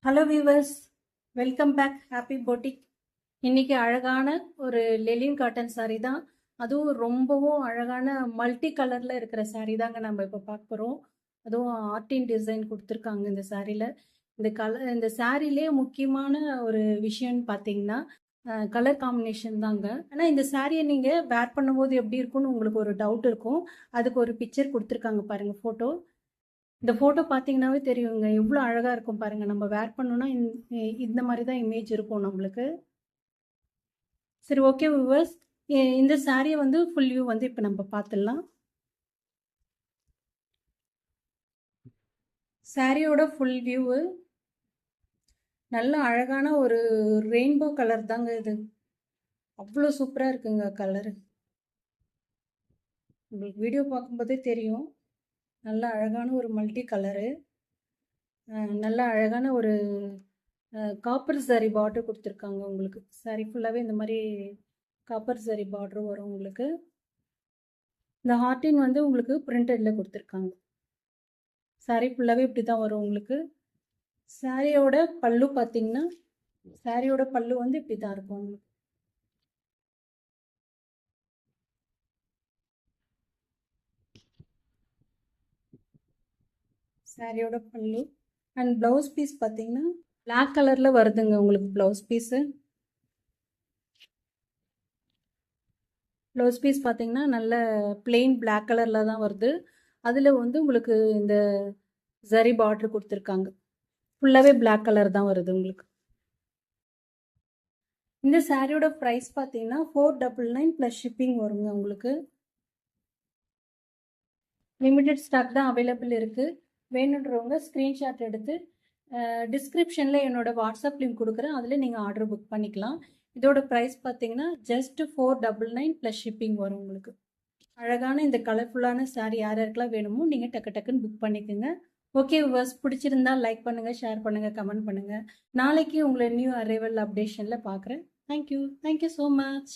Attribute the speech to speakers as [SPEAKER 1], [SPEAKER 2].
[SPEAKER 1] Hello viewers, welcome back happy போட்டிக். இன்னைக்கு அழகான ஒரு லெலின் காட்டன் saree தான். அதுவும் ரொம்பவும் அழகான மல்டி கலரில் இருக்கிற saree தாங்க நம்ம இப்போ பார்க்க போகிறோம். அதுவும் ஆர்டின் டிசைன் கொடுத்துருக்காங்க இந்த சாரியில். இந்த சாரிலே முக்கியமான ஒரு விஷயம்னு பார்த்தீங்கன்னா கலர் காம்பினேஷன் தாங்க. ஆனால் இந்த சாரியை நீங்கள் வேர் பண்ணும்போது எப்படி இருக்கும்னு உங்களுக்கு ஒரு டவுட் இருக்கும். அதுக்கு ஒரு பிக்சர் கொடுத்துருக்காங்க பாருங்கள், ஃபோட்டோ. இந்த ஃபோட்டோ பார்த்தீங்கன்னாவே தெரியுங்க எவ்வளோ அழகாக இருக்கும் பாருங்கள். நம்ம வேர் பண்ணோன்னா இந்த மாதிரி தான் இமேஜ் இருக்கும் நம்மளுக்கு. சரி, ஓகே வியூவர்ஸ், இந்த சாரியை வந்து ஃபுல் வியூ வந்து இப்போ நம்ம பார்த்துடலாம். சாரியோட ஃபுல் வியூவு நல்ல அழகான ஒரு ரெயின்போ கலர் தாங்க இது. அவ்வளோ சூப்பராக இருக்குங்க கலரு. உங்களுக்கு வீடியோ பார்க்கும்போதே தெரியும். நல்ல அழகான ஒரு மல்டி கலரு, நல்ல அழகான ஒரு காப்பர் சாரி பார்டர் கொடுத்துருக்காங்க உங்களுக்கு. சாரி ஃபுல்லாகவே இந்த மாதிரி காப்பர் சாரி பார்டர் வரும் உங்களுக்கு. இந்த ஹார்டின் வந்து உங்களுக்கு பிரிண்டடில் கொடுத்துருக்காங்க. சாரி ஃபுல்லாகவே இப்படி தான் வரும் உங்களுக்கு. சாரியோட பல்லு பார்த்தீங்கன்னா, சாரியோட பல்லு வந்து இப்படி தான் இருக்கும் உங்களுக்கு. சாரியோட பல்லு அண்ட் ப்ளவுஸ் பீஸ் பார்த்தீங்கன்னா பிளாக் கலரில் வருதுங்க உங்களுக்கு. ப்ளவுஸ் பீஸ் பார்த்தீங்கன்னா நல்ல பிளெயின் பிளாக் கலரில் தான் வருது. அதில் வந்து உங்களுக்கு இந்த ஜரி பார்டர் கொடுத்துருக்காங்க. ஃபுல்லாகவே பிளாக் கலர் தான் வருது உங்களுக்கு. இந்த சாரியோட ப்ரைஸ் பார்த்தீங்கன்னா 499 ப்ளஸ் ஷிப்பிங் வருங்க உங்களுக்கு. லிமிடெட் ஸ்டாக் தான் அவைலபிள் இருக்குது. வேணுன்றவங்க ஸ்க்ரீன்ஷாட் எடுத்து டிஸ்கிரிப்ஷனில் என்னோட வாட்ஸ்அப் லிங்க் கொடுக்குறேன், அதில் நீங்கள் ஆர்டர் புக் பண்ணிக்கலாம். இதோட ப்ரைஸ் பார்த்தீங்கன்னா ஜஸ்ட் 499 ப்ளஸ் ஷிப்பிங் வரும் உங்களுக்கு. அழகான இந்த கலர்ஃபுல்லான சாரீ யார் யாருக்கெல்லாம் வேணுமோ நீங்கள் டக்குன்னு புக் பண்ணிக்கோங்க. ஓகே வியூவர்ஸ், பிடிச்சிருந்தா லைக் பண்ணுங்கள், ஷேர் பண்ணுங்கள், கமெண்ட் பண்ணுங்கள். நாளைக்கு உங்களை நியூ அரைவல் அப்டேஷனில் பார்க்குறேன். Thank you so much.